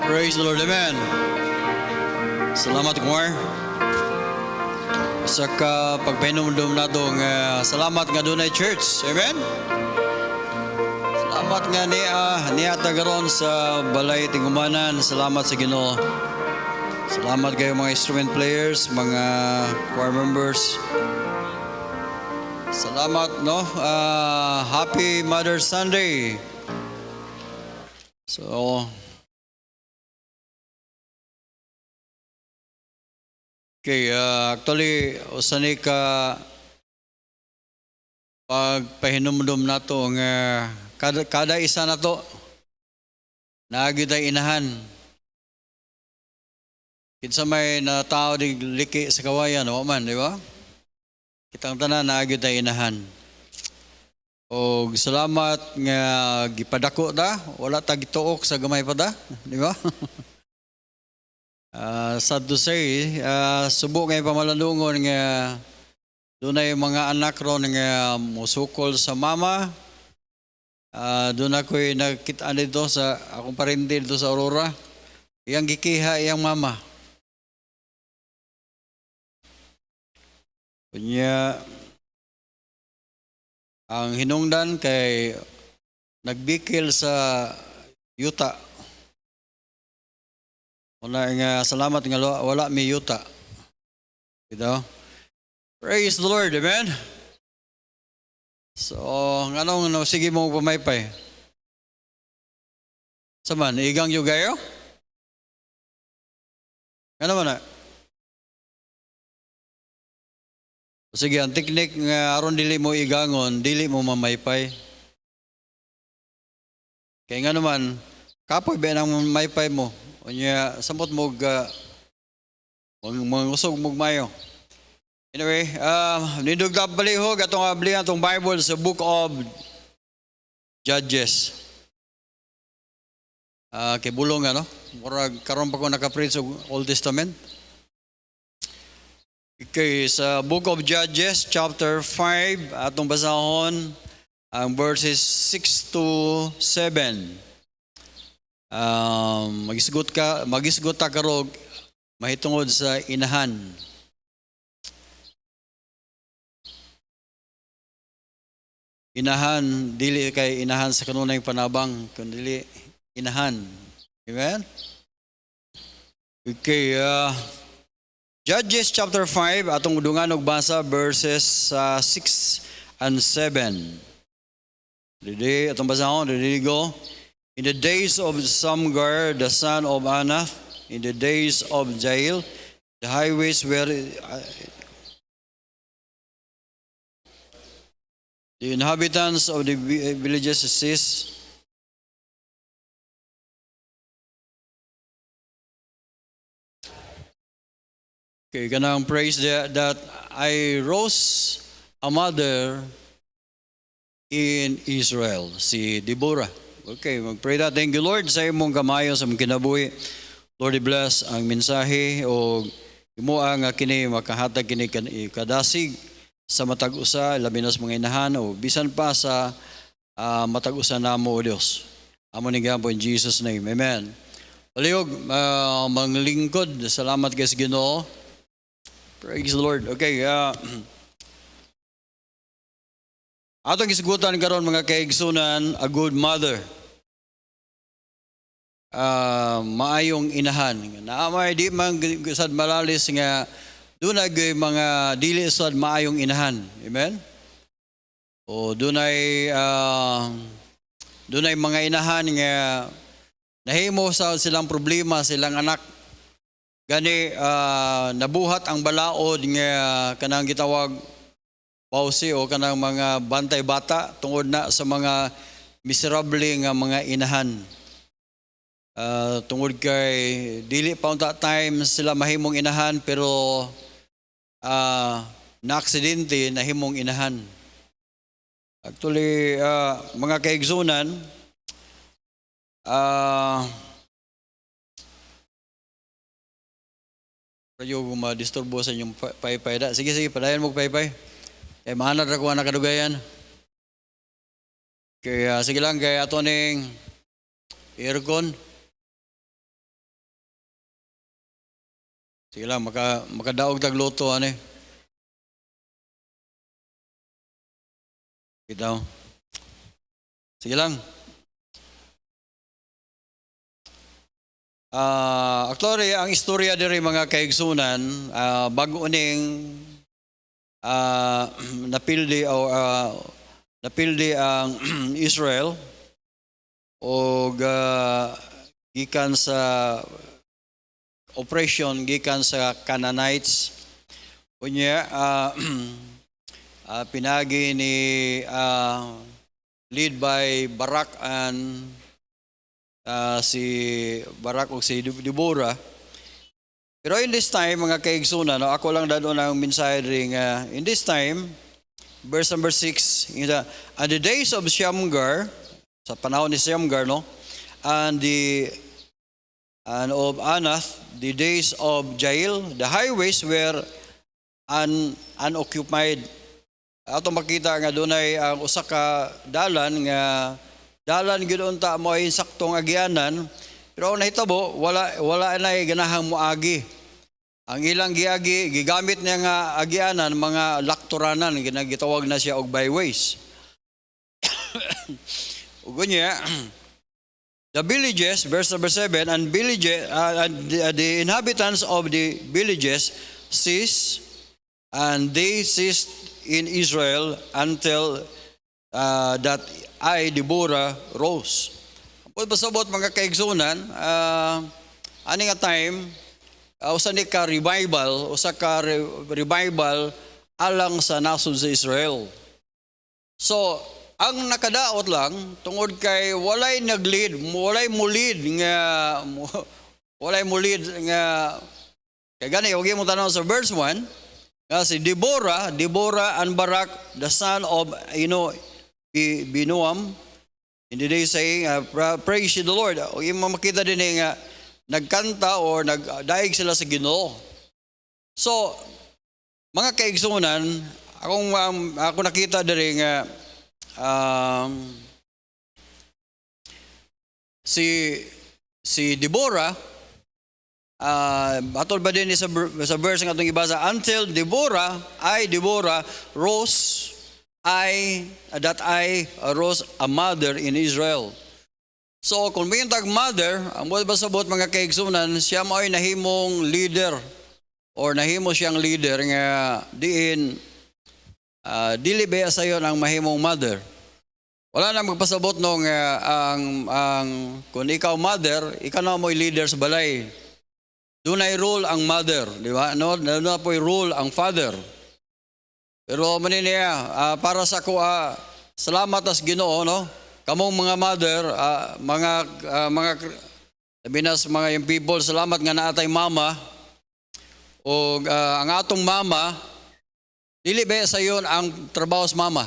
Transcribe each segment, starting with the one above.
Praise the Lord, amen. Salamat, Kumar. Sa pagpahinumdum na itong salamat nga dunay church, amen. Salamat nga niya tagaron sa balay tingumanan. Salamat sa Ginoo. Salamat kayo mga instrument players, mga choir members. Salamat, no? Happy Mother's Sunday. So, okay, actually, usani ka pagpahinumdum na to, kada isa na to, naagid ay inahan. Kinsa may na tao di liki sa kawayan, o man, di ba? Kitang tanan naagid ay inahan. O salamat nga gipadako ta, wala ta gituok sa gamay pa ta, di ba? Sad to say, subo nga pamalandungon nga dunay mga anak ron nga musukol sa mama. Doon ako'y nakita dito sa akong parindi dito sa Aurora. Iyang gikiha iyang mama. Kunya ang hinungdan kay nagbikil sa yuta. Wala nga salamat nga wala may yuta. Ito. Praise the Lord, amen. So, anong sige mo pamaypay? Saman, igang yung gayo? Ano man na? Sige, ang teknik nga aron dili mo igangon, dili mo mamaypay. Kaya nga naman, kapoy ba nang maypay mo? O niya, sampot mo mangusog mo mayo. Anyway, nindugtap balihog atong ablihan atong Bible sa Book of Judges. Kay bulong ano? Murag karon pa ko naka-preach sa Old Testament. Okay, sa Book of Judges, chapter 5, atong basahon ang verses 6 to 7. Magisgot ta karog mahitungod sa inahan. Inahan, dili kay inahan sa kanunay panabang, kundi inahan. Amen? Okay, Judges chapter 5, atong dungan og basa verses 6 and 7. Dili atong basahon, dili go. In the days of Samgar, the son of Anath, in the days of Jael, the highways were the inhabitants of the villages ceased. Okay, kanang praise that I rose a mother in Israel, si Deborah. Okay, mag-pray that. Thank you, Lord, sa imong kamayo sa mong kinabuhi. Lord, bless ang mensahe o imo ang kini makahatag kini kadasig sa matag-usa, labi na sa mga inahan o bisan pa sa matag-usa namo o Dios. Amo ni gampo in Jesus' name. Amen. Palihog, manglingkod. Salamat kay sa Ginoo. Praise the Lord. Okay, atong isgutan karon mga kaigsunan, a good mother. Maayong inahan. Naamay di man sad malalis nga dunay mga dili sad maayong inahan. Amen? O dunay mga inahan nga nahimo sa silang problema, silang anak. Gani nabuhat ang balaod nga kanang gitawag pausi o kanang mga bantay bata tungod na sa mga miserable nga mga inahan. Tungod kay dili pa unta time sila mahimong inahan pero na aksidente nahimong inahan. Actually mga kaigsunan radyo ma-disturbo sa inyong paypay da. Sige, padayan mo paypay. Kaya mahanad ako na kadugayan. Kaya sige lang, kaya ato ning aircon. Sige lang, makadaog tagluto, ano eh. Bitaw. Sige lang. Actually, ang istorya diri mga kaigsunan, bago ning napildi o napildi ang Israel o gikan sa operation gikan sa Canaanites. Unya pinagi ni lead by Barak and si Barak o si Deborah. Pero in this time, mga kaigsunan, no, ako lang dado ng mensahe ring, in this time, verse number 6, and the days of Shamgar, sa panahon ni Shamgar, no, and of Anath, the days of Jael, the highways were unoccupied. Ato makita nga dunay ang usa ka dalan nga dalan gyud unta mo ay saktong agyanan, pero nahitabo wala na ganahang moagi. Ang ilang giagi gigamit niya nga agyanan mga lakturanan, ginagitawag na siya og byways. Ug niya the villages, verse number 7, and villages the inhabitants of the villages ceased, and they ceased in Israel until that I, Deborah, rose. Pwede pasabot mga kaigsunan, ani nga time, usa ni ka revival, revival alang sa nasod sa Israel. So, ang nakadaot lang, tungod kay walay nag-lead, walay mulid nga, kaya gani, huwag mo tanong sa verse 1, nga si Deborah and Barak, the son of, Binoam, in the day saying, praise ye the Lord. O yung makita din nga, nagkanta or nagdaig sila sa Ginoo. So, mga kaigsunan, ako nakita din nga, si Deborah, atol ba din sa verse nga itong ibasa, until Deborah rose, that I arose a mother in Israel. So, kung may tag mother, ang buwan ba sabot mga kaigsunan, siya mo ay nahimong leader or nahimo siyang leader nga diin dili ba sa iyo ang mahimong mother. Wala na magpasabot nung kung ikaw mother, ikaw na mo'y leader sa balay. Doon ay rule ang mother, di ba? No, na po'y rule ang father. Pero maniniya, para sa ko, salamat as Ginoo, no? Kamong mga mother, mga yung people, salamat nga naatay mama. O ang atong mama, dili ba sa yon ang trabaho sa mama?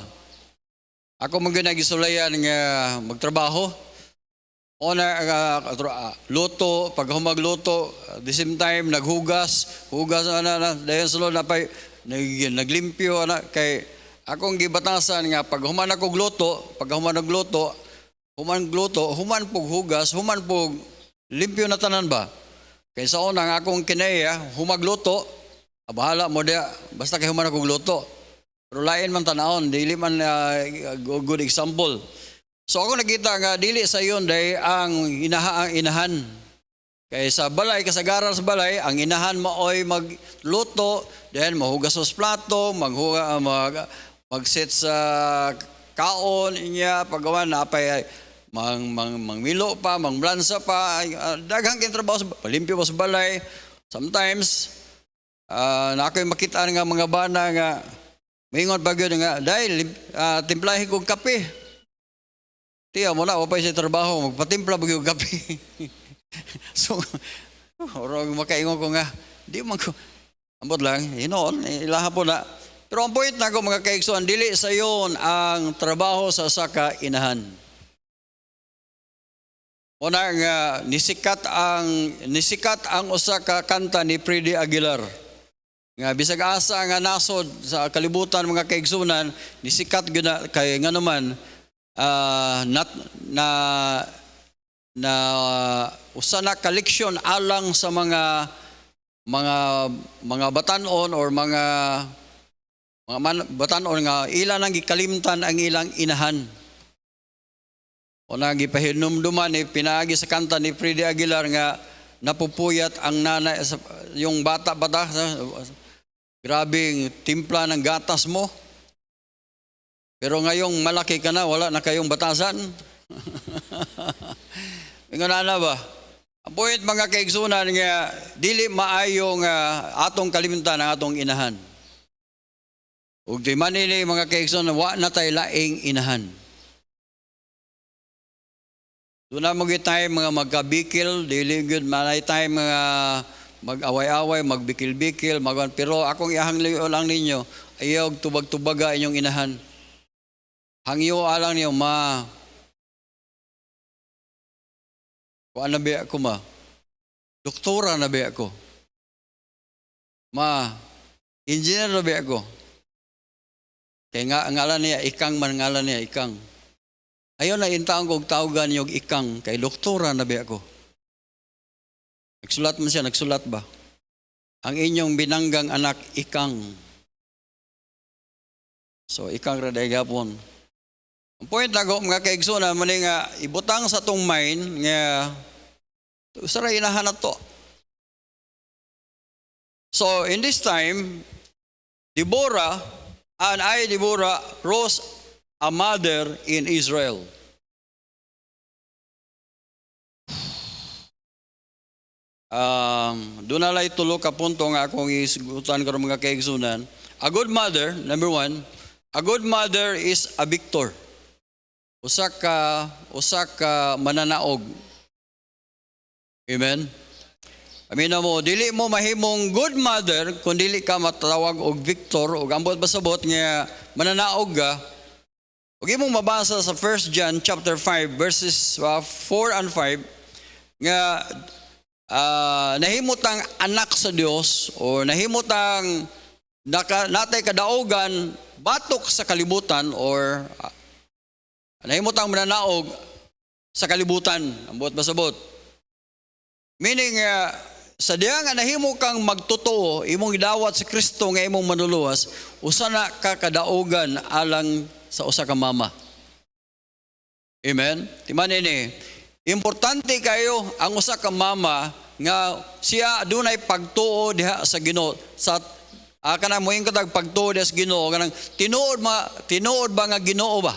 Ako mga nagisulayan nga magtrabaho. O luto, pag humagluto, at the same time, naghugas, dahil sunod na pa, naglimpyo, kay akong gibatasan nga, pag human ako gluto, human pog hugas, human pog limpyo na tanan ba? Kay sa unang akong kinaya, humagluto, bahala mo dia, basta kay human ako gluto. Pero lain man tanaon, dili man good example. So ako nakita nga, dili sa yun dahil ang inahan. Kaya sa balay, kasagaran sa balay, ang inahan maoy magluto, then mahugas sa plato, mag-set sa kaon niya, paggawa na pa, mangmilo pa, mangblansa pa, daghang kintrabaho, palimpyo pa sa balay. Sometimes, na ako'y makita nga mga bana nga, maingon pag yun nga, dahil timplahin kong kape. Tiya mo na, wapay sa trabaho, magpatimpla pag yung kape. So, orong makaingon ko nga, di man ko, ambot lang, ilaha po na. Pero ang point na ko mga kaigsuan, dili sa yon ang trabaho sa saka inahan. Una nga, nisikat ang usa ka kanta ni Freddy Aguilar. Nga bisag asa nga nasod sa kalibutan mga kaigsunan, nisikat gyud kay nga naman na usa na collection alang sa mga mga mga batanon or batanon nga ila nang gikalimtan ang ilang inahan. O nagipahinumduman ni pinaagi sa kanta ni Freddy Aguilar nga napupuyat ang nanay yung bata-bata, grabing timpla ng gatas mo. Pero ngayong malaki ka na, wala na kayong batasan. Ingana na ba? Ang point mga kaigsunan nga dili maayo nga atong kalimtan ang atong inahan. Ug di man ini mga kaigsunan wa na tay laing inahan. Doon na tayo mga magkabikil, dili good malay tayo mga mag-away-away, magbikil-bikil, pero akong ihangyo lang ninyo, ayaw tubag-tubaga inyong inahan. Hangyo alang niyo, kuan na ba ako doktora na ba ako? Engineer na ba ako? Kaya nga, ngalan niya, ikang man ngalan niya, ikang. Ayaw na intaong kong tawagan yung ikang, kay doktora na ba ako? Nagsulat man siya, nagsulat ba? Ang inyong binanggang anak, ikang. So, ikang raday gapon. Ang point na ko, mga kaigsunan, mali nga, ibutang sa tong mind, nga, usaray inahanap to. So, in this time, Deborah rose a mother in Israel. Doon na lang tulo ka punto nga akong isigutan ko mga kaigsunan. A good mother, number one, a good mother is a victor. Usa ka mananaog. Amen? Amin mo, dili mo mahimong good mother kung dili ka matawag og victor o ambot basabot nga mananaog ka. Ug imong mabasa sa 1 John chapter 5 verses 4 and 5 nga nahimutang anak sa Dios o nahimutang natay kadaogan batok sa kalibutan or nahimutang mananaog sa kalibutan ambot basabot. Meaning sa diha nga nahimo kang magtotoo imong gidawat si Kristo nga imong manuluwas usa na ka kadaogan alang sa usa ka mama. Amen? Timan ini, importante kayo ang usa ka mama nga siya dunay pagtuo diha sa Ginoo. Sa kanang moing katag pagtuo diha sa Ginoo kanang tinuod ba nga Ginoo ba?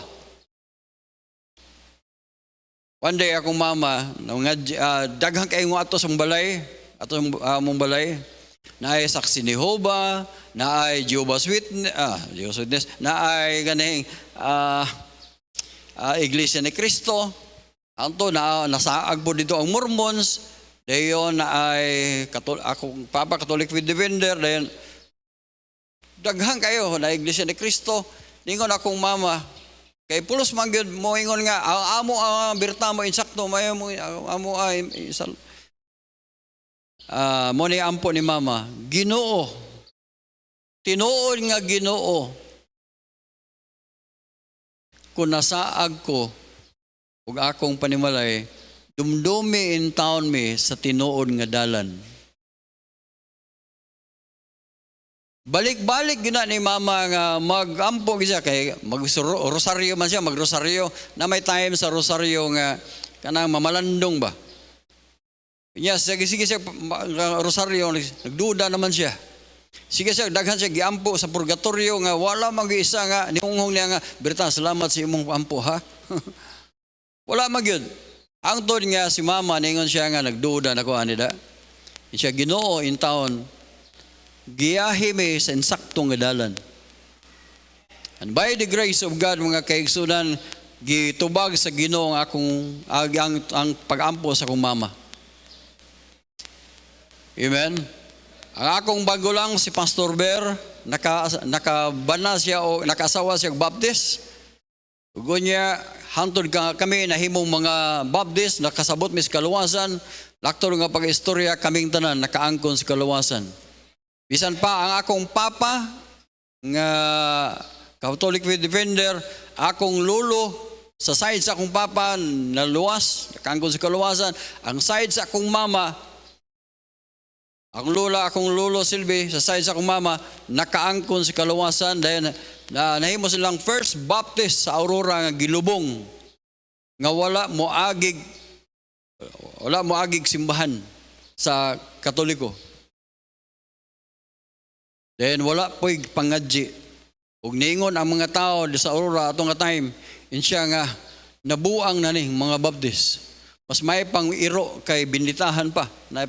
One day akong mama daghang kay ngo ato sa balay, mong balay. Naay saksi ni Jehovah, naay Jehovah's Witness, naay ganing Iglesia ni Cristo. Anto nasaag po dito ang Mormons. Dayon naay akong Papa Catholic Faith Defender. Dayon daghang kayo na Iglesia ni Cristo. Ningon akong mama, kay pulos man gyud mo ingon nga amo birta mo insakto may mo amo mo ni ampo ni mama, Ginoo. Tinuod nga Ginoo. Kung nasaag ko ug akong panimalay, dumdumi in town mi sa tinuod nga dalan. Balik-balik gina ni mama nga magampo siya kay rosaryo man siya, magrosaryo na may time sa rosaryo nga kanang mamalandong ba. Yes, sige siya rosaryo, nagduda naman siya. Sige siya, daghan siya giampo sa purgatorio nga wala mag-isa nga niunghong niya nga, Berta, salamat sa imong ampo ha. Wala magyud. Ang tod nga si mama, ningon siya nga nagduda na ko anida. Siya Ginoo in town, giyahi may sa insaktong dalan. And by the grace of God, mga kaigsunan, gitubag sa Ginoo ang pag-ampo sa akong mama. Amen. Ang akong bago lang si Pastor Ber, nakabana siya o nakasawa siya Baptist. Ugo niya, hantod kami nahimong mga Baptist, nakasabot mi sa kaluwasan. Laktor nga pag-istorya, kaming tanan, nakaangkon sa kaluwasan. Bisan pa ang akong papa, nga Catholic Faith Defender, akong lolo, sa side sa akong papa, naluwas, nakaangkon sa kaluwasan. Ang side sa akong mama, Akong lolo Silvi, sa side sa akong mama, nakaangkon sa kaluwasan dahil nahimo silang first baptist sa Aurora nga gilubong nga wala mo agig simbahan sa Katoliko. Then wala po'y pangadji. Ug niingon ang mga tao sa Aurora atong nga time, insya nga nabuang na ning mga baptist. Mas may pang iro kay binitahan pa. Na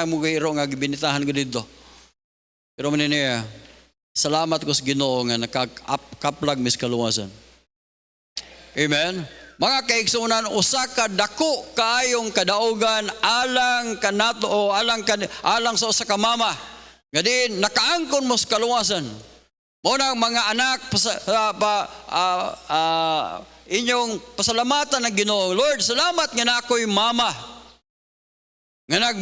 mo kay iro nga binitahan ko dito. Pero man niya, salamat ko sa Ginoo nga nakakaplag mis kaluwasan. Amen. Mga kaigsunan, usa ka dako kaayong kadaugan alang kanato o alang sa usa ka mama. Nga din nakaangkon mo sa kaluwasan. Mo nang mga anak inyong pasalamatan ng Ginoo. Lord, salamat nga na ako'y mama. Nga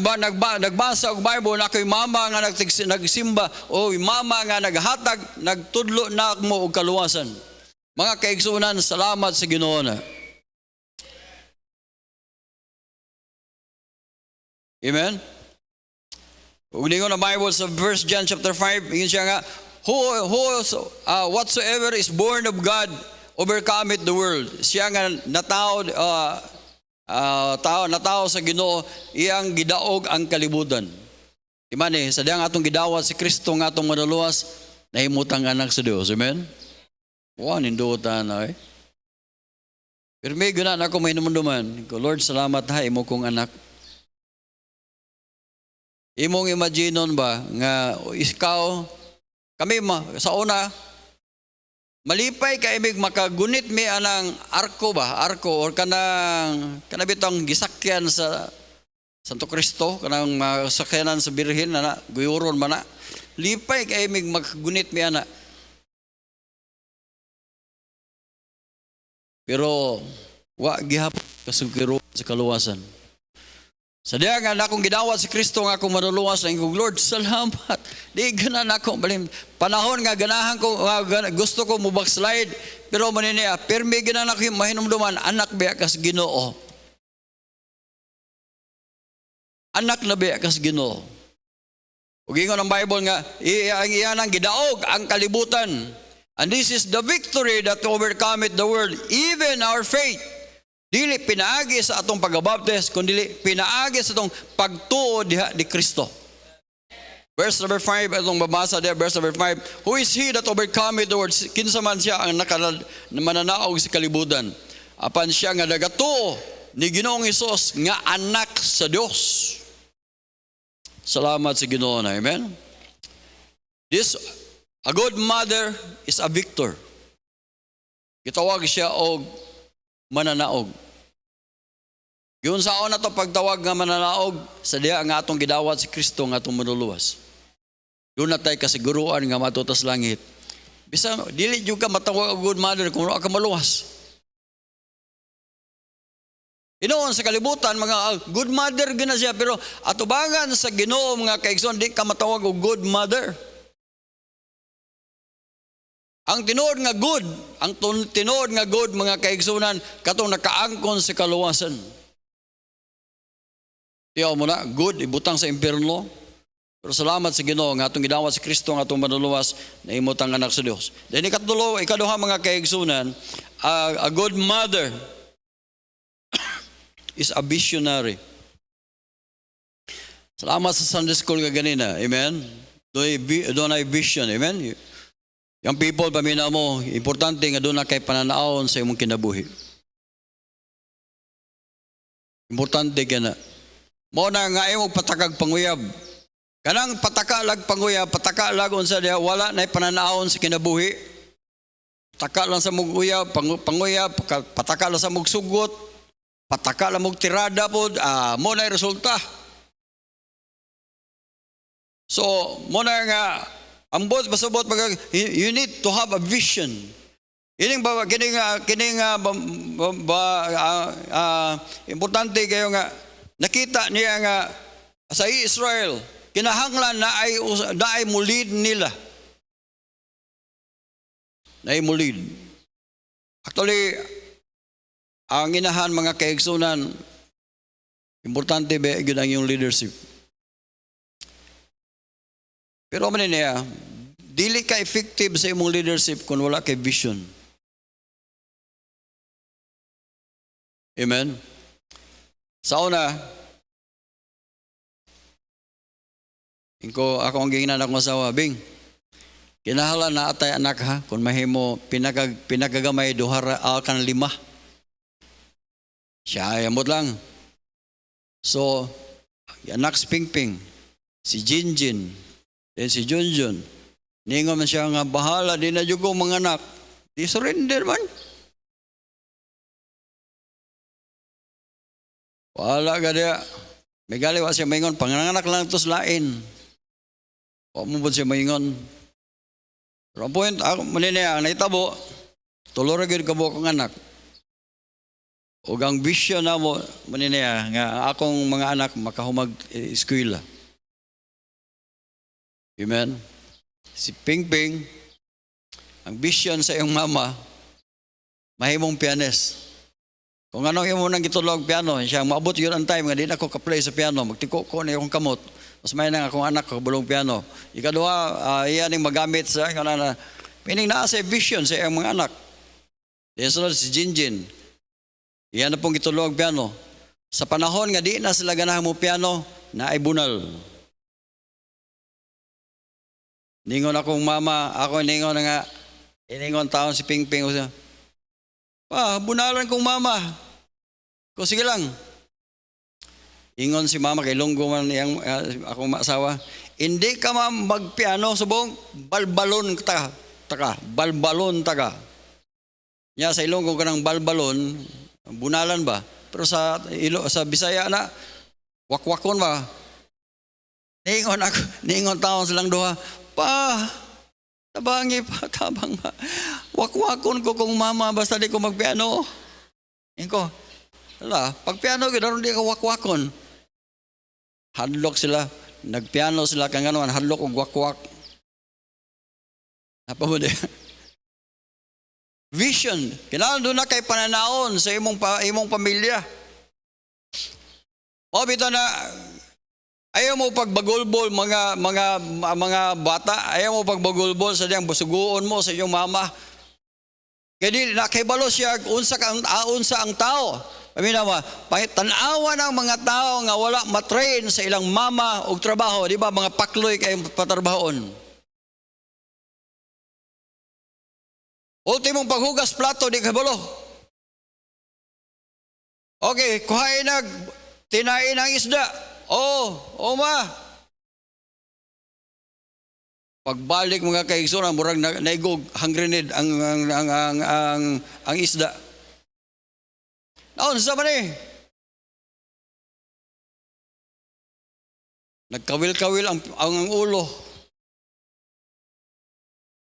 nagbasa og Bible na ako'y mama nga nagsimba o mama nga naghatag, nagtudlo na mo og kaluwasan. Mga kaigsunan, salamat sa Ginoo na. Amen. Ug ningon ang Bible sa 1 John chapter 5, ingin siya nga whatsoever is born of God overcometh the world. Siya nga natao sa Ginoo, iyang gidaog ang kalibutan. Imani, sa diyang atong gidawat si Kristo nga atong manaluwas, nahimutang anak sa Dios. Amen? Nindutan na eh. Pero may gunan ako may namunduman. Lord, salamat ha, imo kong anak. Imong imaginon ba nga ikaw, kami sa una, malipay ka imig makagunit mi anang arko or kanabitang gisakyan sa Santo Cristo, kanang masakyanan sa Birhen na guyuron man na. Lipay ka imig makagunit mi ana. Pero wa gihapon kasugiro sa kaluwasan. Sa diya nga akong gidawat si Kristo nga akong manuluwas ng Lord, salamat. Di ganan ako balim. Panahon nga ganahan ko, gusto ko mo backslide, pero maniniya, pirmi ganan ako yung mahinumduman, anak biya kas Ginoo. Anak na biya kas Ginoo. Ug ingon ang Bible nga, iyan ang gidaog ang kalibutan. And this is the victory that overcometh the world, even our faith. Dili pinaagi sa atong pagbabaptis, kundi pinaagi sa atong pagtuo diha di Kristo. Verse number 5, atong babasa diha, verse number 5. Who is he that overcometh the world? Kinsa man siya ang mananaog sa kalibutan. Apan siya nga nagatuo ni Ginoong Hesus nga anak sa Dios. Salamat sa Ginoo na. Amen? A good mother is a victor. Gitawag siya og mananaog. Yun sa na to pagtawag nga mananaog, sa diya nga atong gidawat si Kristo nga atong manuluwas. Doon na tayo kasiguruan nga matutas langit. Bisa, dili yung ka matawag good mother kung wala ka maluwas. Inoon sa kalibutan, mga good mother gina siya, pero atubangan sa Ginoo mga kaigsoon, di ka matawag og good mother. Ang tinuod nga good mga kaigsunan katong nakaangkon sa kaluwasan. Tiyaw mo na, good ibutang sa impierno. Pero salamat sa Ginoo nga atong gidawat si Kristo nga atong manuluwas na imutang anak sa Dios. Then ikaduha mga kaigsunan, a good mother is a visionary. Salamat sa Sunday school nga ganina. Amen. Doon ay vision. Amen. Yung people, pamina mo, importante nga doon na kay pananaon sa imong kinabuhi. Importante ka na. Mo na nga imong patakag panguyab. Kanang patakalag panguyab, patakalag unsa diha, wala na pananaon sa kinabuhi. Pataka lang sa mong uyab, panguyab, pataka lang sa mong sugot, pataka lang mong tirada po, mo na resulta. So, mo na nga, ambot basubot you need to have a vision. Ining ba kining importante kayo nga nakita niya nga sa Israel kinahanglan na ay mulid nila. Na ay mulid. Actually ang inahan mga kaigsunan importante ba gyud ang yung leadership. Pero man niya, dili ka effective sa imong leadership kung wala kay vision. Amen? Sa una, ako ang gingan akong asawa, Bing, kinahanglan na atay anak ha, kung mahimo pinagagamay duhara kan 5. Siya ayamot lang. So, anak si Pingping, si Jinjin, then si Junjun. Ningon man siya nga, bahala, di na jud ko mga anak. Di surrender man. Wala ka diya. May galiwa siya maingon, panganganak lang ito sa lain. Huwag mo siya maingon. Pero ang point, ako maniniya, ang naitabo, tuloragin ka mo akong anak. O ang vision na mo, maniniya, nga akong mga anak makahumag eskwela. Amen? Si Pingping, ang vision sa iyong mama, mahimong pianist. Kung ano yung munang gitulog piano, siya maabot yun ang time nga di na ako ka-play sa piano, magtiko ko na yung kamot. Mas may nang akong anak kabulong piano. Ikaduha, iyan yung magamit sa meaning naa sa vision sa iyang mga anak. Diyan sunod si Jinjin. Iyan na pong gitulog piano. Sa panahon nga di na sila ganahan mo piano, na ay bunal. Ningon akong mama, ako ningon na nga, iningon taon si Pingping. Bunalan kong mama. Ko sige lang. Ingon si mama kay Lunggo man yang akong asawa. Hindi ka magpiano subong balbalon balbalon taga. Nya sa Ilonggo kanang balbalon bunalan ba? Pero sa Bisaya na wakwakon ba? Ningon taon silang duha. Tabangi pa, tabang ba? Wakwakon ko kung mama basta di ko magpiano. Inko, pag piano gano'n di ko wakwakon. Hadlok sila, nagpiano sila kang gano'n, hadlok og wakwak. Apa mo di? Vision, kailangan doon na kay pananaon sa imong pamilya. O bito na, ayaw mo pagbagulbol mga bata, ayaw mo pagbagulbol sa diyang busuguon mo sa iyong mama. Kaya di nakibalo siya unsa ang tao. Paminawa, tanawa ng mga tao nga wala matrain sa ilang mama o trabaho, di ba mga pakloy kayong patrabahon. Ultimong paghugas plato, di kabalo. Okay, kuhain tinain ang isda. Ma. Pagbalik mga kaigsunan, murag naigog hungry need ang isda. Naon sa man nagkawil-kawil ang ulo.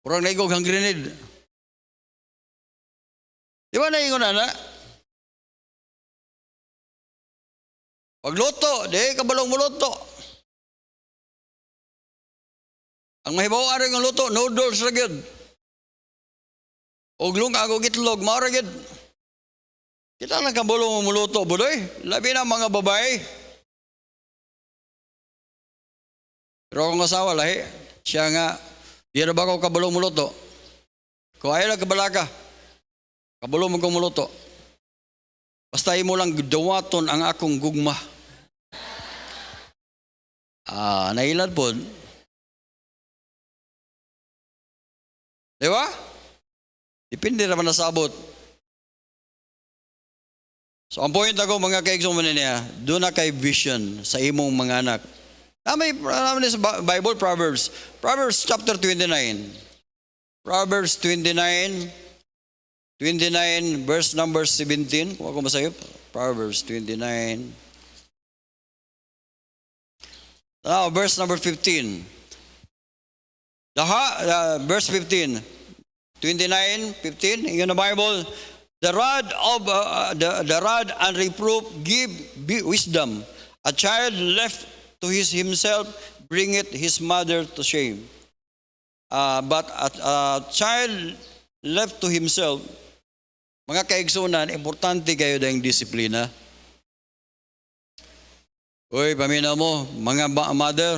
Murag naigog hungry need. Di ba naingon na? Pagluto, di kabalong muluto. Ang mahibaw rin ang luto, noodles ra gyud. Og lunga og itlog, mao ra gyud. Kita lang kabalong muluto, budoy. Labi na mga babae. Pero akong asawa lahi, siya nga, di na ba ako kabalong muluto? Kung ayaw lang kabalaka, kabalong mo kong muluto. Basta imo lang dawaton ang akong gugma. Nailad po. Di ba? Depende naman na sabot. So ang point ako mga kaigsoon niya, doon na kay vision sa imong mga anak. May sa Bible, Proverbs chapter 29. Proverbs 29 verse number 17. Kung ako masayop, Proverbs 29. Now, verse number 15. Verse 15. 29:15 in the Bible. The rod and reproof give wisdom. A child left to himself bringeth his mother to shame. But a child left to himself, mga kaigsunan, importante kayo dahil disiplina. Uy, pamina mo, mga mother,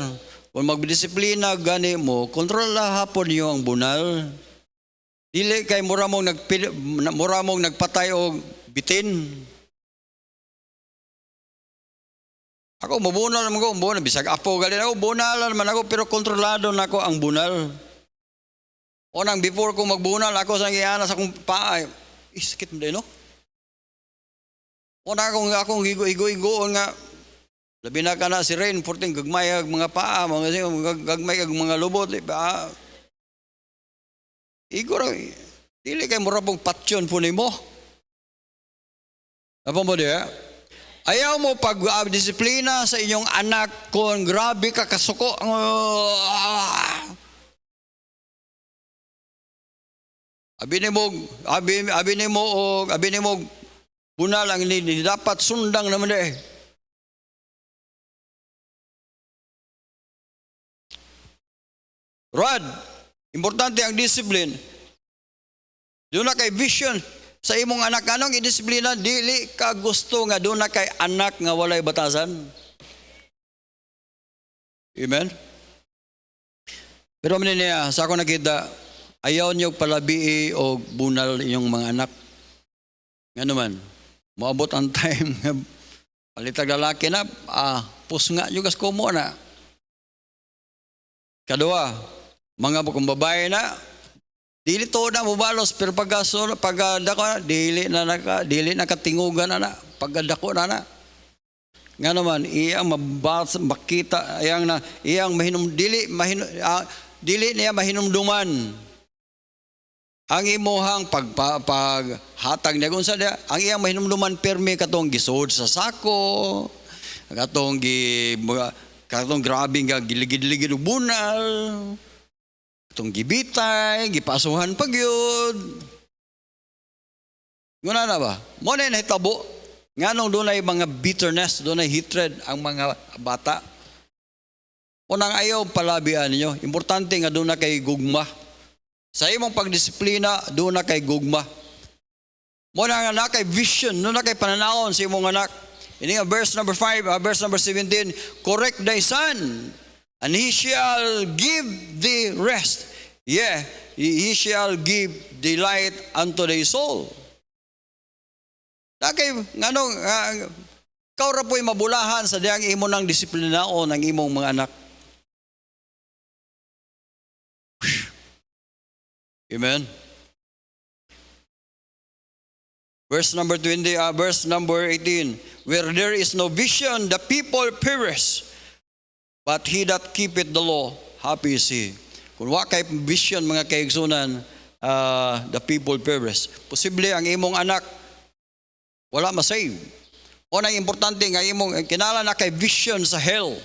kung magdisiplina gani mo, kontrol na hapon niyo ang bunal. Dili kay mura mong nagpatay og bitin. Ako mabunal naman ko, bunal bisag apo gali ako, bunalan man ako pero kontrolado nako ang bunal. O nang before ko magbunal ako sa giana sa akong paa, iskit mo din no. O na akong higo-higoon nga labi na ka na si Rain, porting gagmay ang mga paa, gagmay ang mga lubot. Igor, dili kay mura pong patyon po ni mo. Apa mo diya? Ayaw mo pag-disiplina sa inyong anak kung grabe ka kasuko. Abi ni mo bunal ang hindi dapat sundang naman eh. Rod, importante ang discipline. Doon na kay vision sa imong anak. Anong i-disiplina? Dili ka gusto nga doon na kay anak nga walay batasan. Amen? Pero niya, sa ako nakita, ayaw niyo palabii o bunal inyong mga anak. Nga naman, maabot ang time nga palitag lalaki na, pusnga nyo gas kumo na. Kadua, mga kung babae na, dili to na mubalos, pero pagdako na, dili na katingugan na, pagdako na. Nga naman, iyang makita, iyang dili niya mahinumduman. Ang imuhang paghatag niya kung saan niya, ang iyang mahinumduman permi katong gisod sa sako, katong grabing giligid-ligid og bunal, katong gibitay, gipasuhan pagyud. Nguna na ba? Mo na nahitabo. Nganong dunay mga bitterness, dunay hatred ang mga bata. Unang ayaw palabian ninyo. Importante nga doon na kay gugma. Sa imong pagdisiplina, doon na kay gugma. Mo na nga kay vision, doon na kay pananawon sa imong anak. Ini nga verse number 5, verse number 17, correct thy son, and he shall give thee rest. Yeah, he shall give delight unto thy soul. Kay nganong ikaw ra po'y mabulahan sa diyang imo ng disiplinaon ng imong mga anak. Amen. Verse number 20, verse number 18. Where there is no vision, the people perish. But he that keepeth the law, happy is he. Kung wa kay vision mga kaigsunan, the people perish. Posible ang imong anak wala ma-save. O na importante nga imong kinala na kay vision sa hell.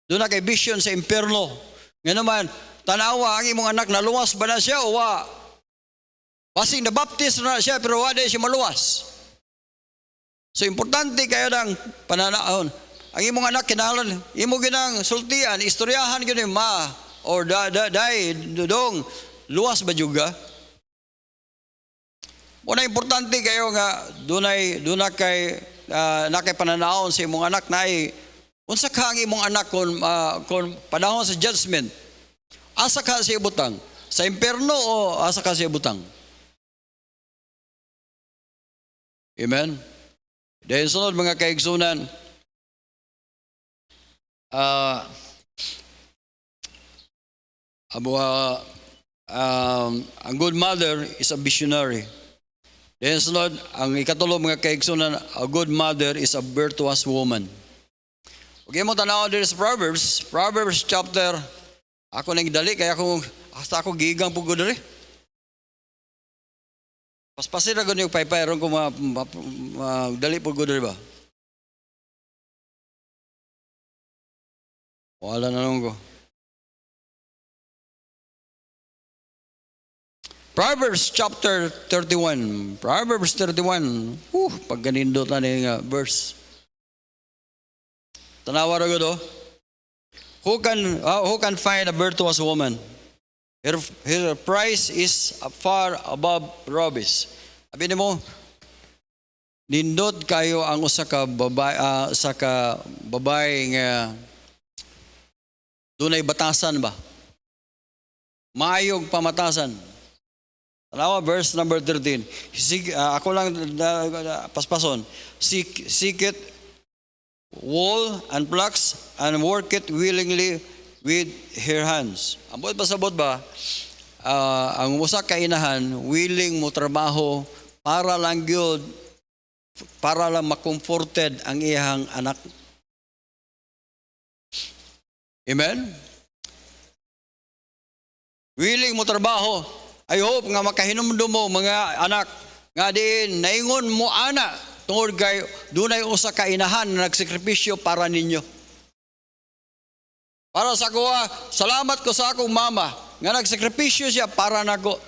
Doon na kay vision sa impierno. Nga naman, tanawa ang imong anak naluwas ba na siya o wa? Basing na-baptist na siya pero wa siya maluwas. So importante kayo ng pananaon. Ang imong anak kinahalan, imo ginang sultian, istoryahan gyud ma or dai dudong luwas ba juga? Una importante kayo nga dunay kay nakay pananaon sa imong anak na unsa ka ang imong anak kon panahon sa judgment. Asa ka sa ibutang? Sa impierno o asa ka sa ibutang? Amen. Dahil sunod mga kaigsunan, ang good mother is a visionary. Dahil sunod, ang ikatulo mga kaigsunan, a good mother is a virtuous woman. Okay mo tanaw din sa Proverbs chapter, ako nang dali, kaya hasta ako gigang po ko dali. Paspasira ko niyo paypayron ko dali po ko dali ba? Wala na lang ko. Proverbs chapter 31. Proverbs 31. Pag ganindot na nga verse. Tanawa ra gud. Who can find a virtuous woman? Her price is far above rubies. Abi nimo, nindot kayo ang usa ka babae nga Dunay batasan ba? Maayong pamatasan. Tanawa, verse number 13. Ako lang paspason. Seek it wool and flax and work it willingly with her hands. Ambot pasabot ba? Ang usa ka inahan willing mo trabaho para lang gyud, para lang makomforted ang iyang anak. Amen? Willing mo trabaho. I hope nga makahinumdum mo mga anak nga diin naingon mo ana tungod kay dunay usa ka inahan na nagsakripisyo para ninyo. Para sa kuha, salamat ko sa akong mama nga nagsakripisyo siya para nako.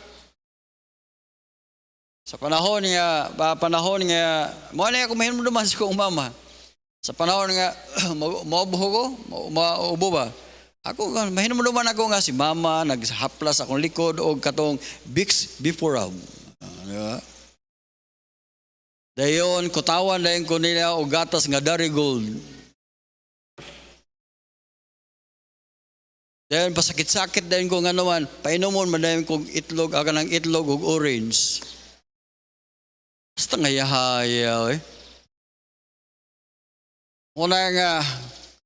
Sa panahon nga mo na ako mahinumdum sa akong mama. Sa panahon nga maubo ko, maubo ba? Ako, mahinumduman ako nga si mama, naghaplas akong likod o katong Vicks before diba? Dayon, kutawan dayon ko nila o gatas nga Darigold. Dayon, pasakit-sakit dayon ko nga naman, painomon madayon kong itlog, aga ng itlog o orange. Basta nga yahaya, eh. Una nga,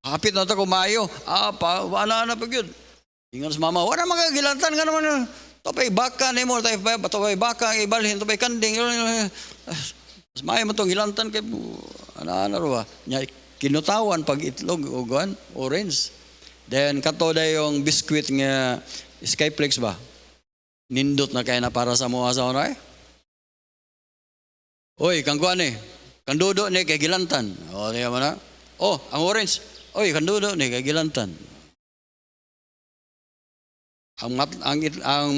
hapit na ito kumayo. Wala na pag yun. Ingat sa mama, wala magagilantan ka naman. Topay baka na mo, topay baka, ibalhin, topay kanding. Mas maya mo itong gilantan kay ano. Kinutawan pag itlog o orange. Then kato da yung biskuit nga Skyflex ba? Nindot na kaya na para sa mga sa unay. Oy, kang kuan eh. Kandudo ni kay gilantan. O, diya mo na. Oh, ang orange. Oy, kandudo ni kay gilantan. Ang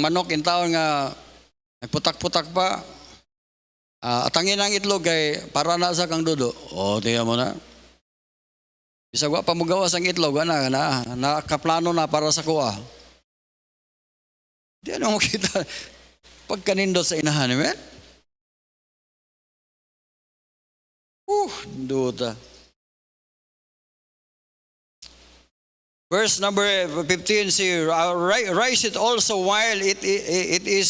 manok in taon nga nagputak-putak pa. Atangin ang itlog kay para na sa kang dudo. O, diya mo na. Bisa wa pa mo gawas ang itlog nakaplano na para sa kuha. Di ano mo kita pagkanindot sa inahan, amen? Duta. Verse number 15, see, rise it also while it is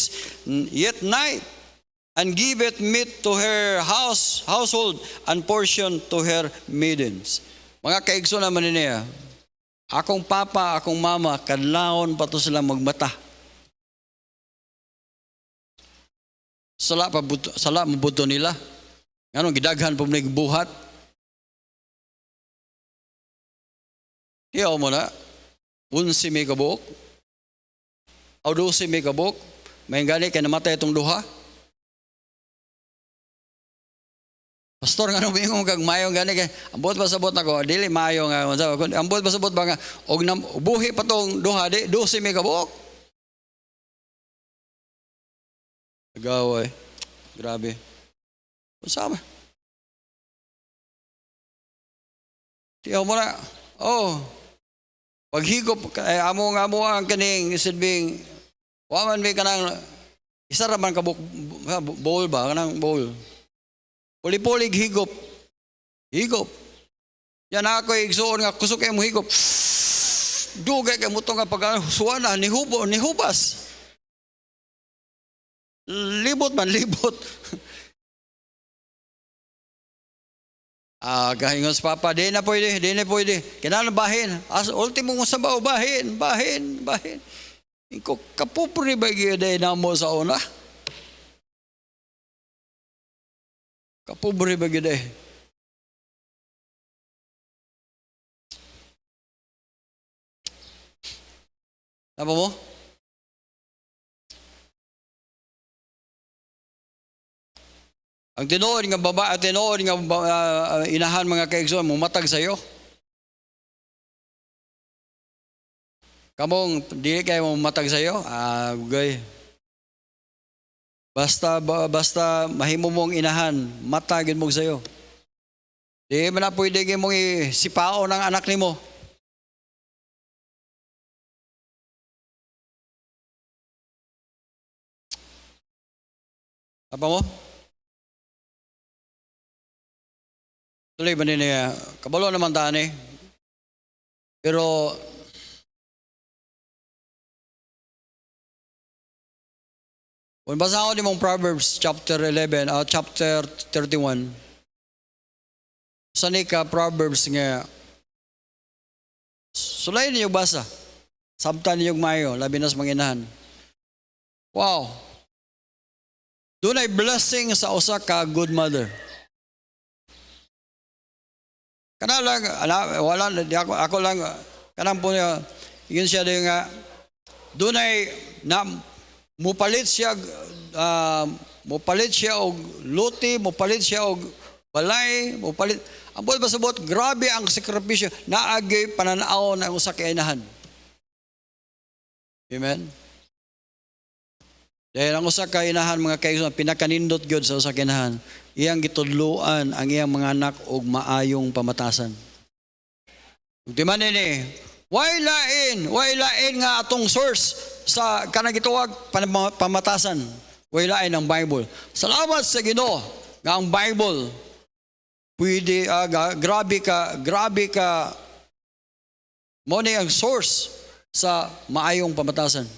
yet night, and give it meat to her household, and portion to her maidens. Mga kaigso naman niya, akong papa, akong mama, kadlawon pa to sila magbata. Sala mabuto nila. Anong gidaghan po nagbuhat? Iyaw mo na, 11 may kabuk, o 12 may kabuk, may gani kaya namatay itong duha. Pastor, nga nung yung kag mayong gani kaya, ambot pa sabot na ko, dili mayong nga, ambot pa sabot ba nga, og buhi pa itong duha, 12 may kabuk. Agaway, grabe. Sama. Iyaw mo na, paghigop, amo ang kaning silbing, waman may kanang, isa raman ka bowl ba? Kanang bowl. Puli-pulig higop. Higop. Yan ako igsuon nga, kusok kayo mo higop. Dugay kayo mo ito nga pag-suwa na, nihubas. Libot man, libot. Kahingon sa papa, di na pwede. Kailangan bahin. Ultimo mo sa bao, bahin. Ikaw, kapupri ba gaya na mo sa una? Kapupri ba gaya? Apa mo? Ang tinuod nga baba at tinuod nga inahan mga kaigsoon mumatag sa iyo. Kamong dili kayo mumatag sa iyo, gugay. Basta mahimo mong inahan, matagin mo sa iyo. Di man na pwede mong isipao ng anak nimo. Apa mo? Tuloy ba niya, kabalo naman tani. Pero Kung basahon nimong Proverbs chapter 11, chapter 31, sani ka Proverbs nga, sulay niyo basa, sabtan niyo mayo, labi nas manginahan. Wow! Doon ay blessing sa usa ka good mother. Kana lang, wala, ako lang, kanang po niya, yun siya din nga, doon ay, mupalit siya og luti, mupalit siya og balay, mupalit. Ang buwan basabot, grabe ang sakripisyo, naagi pananaw na usa ka inahan. Amen? Dahil ang usa ka inahan, mga kaibigan, pinakanindot gyud sa usa ka inahan, iyang gitudloan ang iyang mga anak og maayong pamatasan. Ug di man ini, why lain nga atong source sa kanang gituwag pamatasan. Why lain ang Bible. Salamat sa Ginoo nga ang Bible pwede grabe ka mo ni ang source sa maayong pamatasan.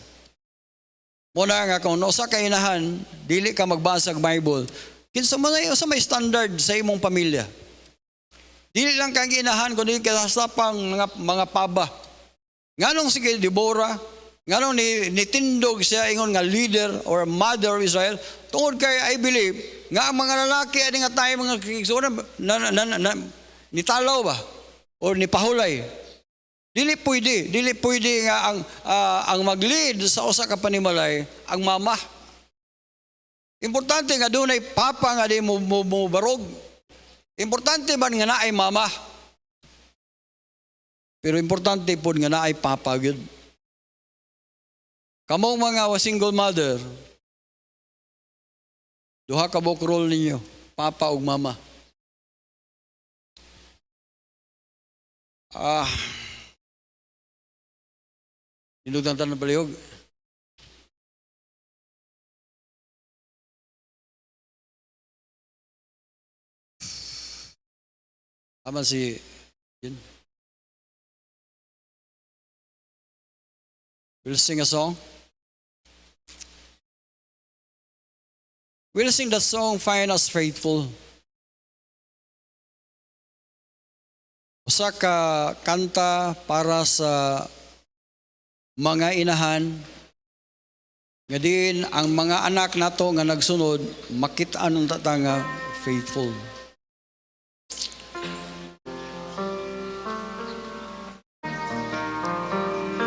Muna nga kung usa ka inahan, dili ka magbasa og Bible, kinsa man sa may standard sa imong pamilya. Dili lang kang inahan kundi kasapang mga paba. Nganong sige Deborah, nganong nitindog siya ingon nga leader or mother of Israel, tungod kay I believe nga ang mga lalaki ani nga tayo mga kigsunan nitalaw ba or nipahulay. Dili pwede nga ang mag-lead sa usa ka panimalay ang mama. Importante nga dunay papa nga di mo barog. Importante man nga naay mama. Pero importante po nga naay papa gyud. Kamong mga single mother, duha ka buok role ninyo, papa ug mama. Hinugdan tanan palihog. Aman si yun. We'll sing a song. We'll sing the song, Find Us Faithful. Usa ka kanta para sa mga inahan nga din ang mga anak nato nga nagsunod makit-an ang tatanga faithful.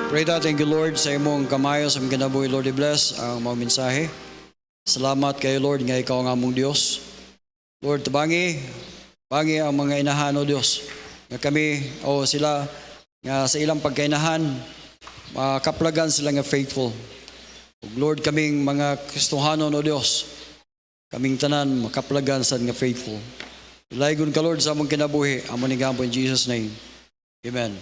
Pray that, thank you Lord sa imong kamayo sa mga kinabuhi. Lord, i-bless ang mga mensahe. Salamat kayo Lord nga ikaw ang among Dios. Lord, bangi ang mga inahan o Dios nga kami o sila nga sa ilang pagkainahan makaplagan sila nga faithful. Lord, kaming mga Kristohanon o Dios, kaming tanan makaplagan sa nga faithful. Laygon ka Lord sa among kinabuhi, among nigampo in Jesus' name. Amen.